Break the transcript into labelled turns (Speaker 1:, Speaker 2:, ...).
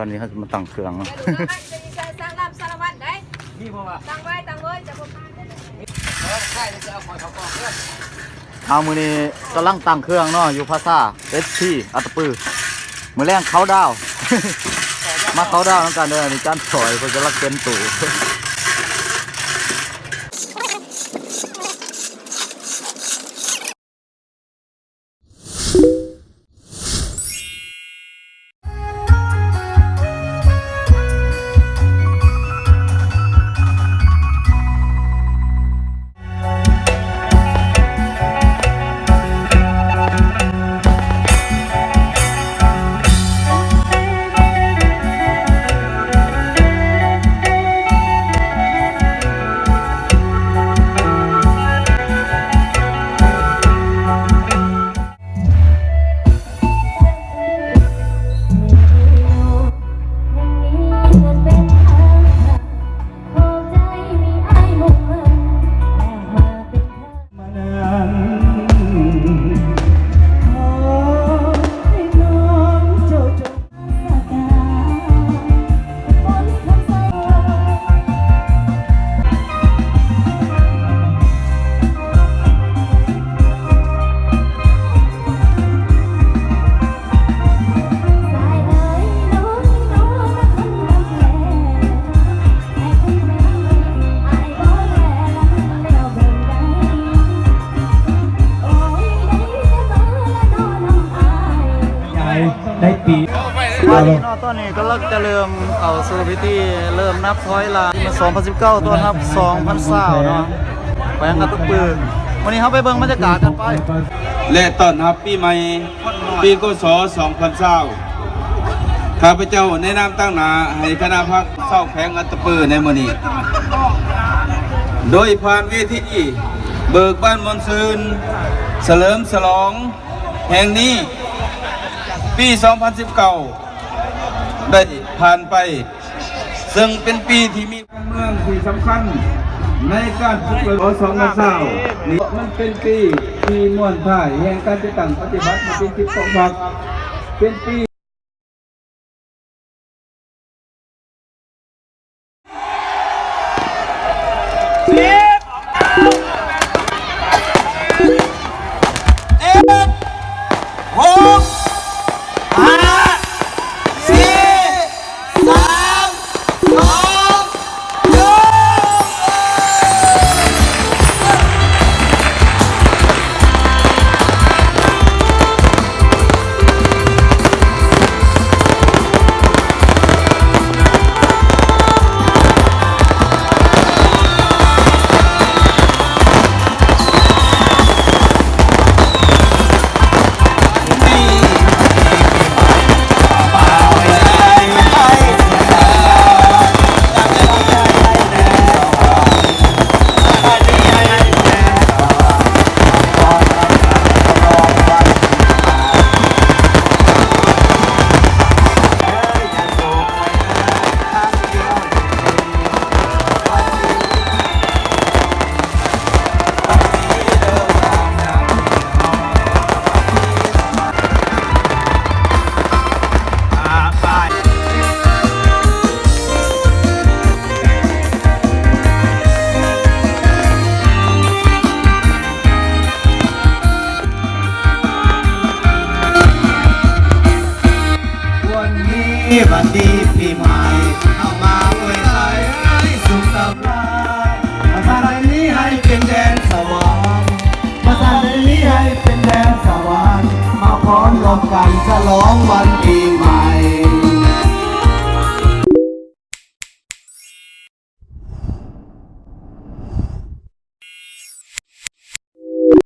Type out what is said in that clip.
Speaker 1: ตอนนี้เขาจะมาตั้งเครื่องเนาะเอามือนี้กำลังตั้งเครื่องเนาะอยู่ภาษาSP อัตตปือมือแรงเขาดาวมาเขาดาวน้ำกันเด้อมีจานสอยคนจะรักเต็มตู่
Speaker 2: ได้ปี
Speaker 1: ตอนนี้ก็เริ่มจะเริ่มเอาสู่พิธีเริ่มนับถอยหลังมา2019ตัวนับ2020เนาะแขวงอัตตปือวันนี้เขาไปเบิ่งบรรยากาศกันไป
Speaker 3: และต้อนรับปีใหม่ปีกศ2020ข้าพเจ้าในนามตั้งหนาให้คณะพักเศร้าแขวงอัตตปือในมื้อนี้โดยผ่านเวทีเบิกบ้านมนต์ซืนเฉลิมฉลองแห่งนี้ปี 2019 ได้ผ่านไปซึ่งเป็นปีที่มีการเมืองที่สำคัญในการฝึกฝน2020นี่มันเป็นปีที่ม่วนถ่ายแห่งการจะตั้งปฏิบัติในปี12พักเป็นปี
Speaker 2: วันดีปีใหม่เอามาอวยพรให้สุขสบายภาษาไทยนี้ให้เป็นแดนสวรรค์ภาษาไทยนี้ให้เป็นแดนสวรรค์มาพร้อมรวมกันฉลองวันปี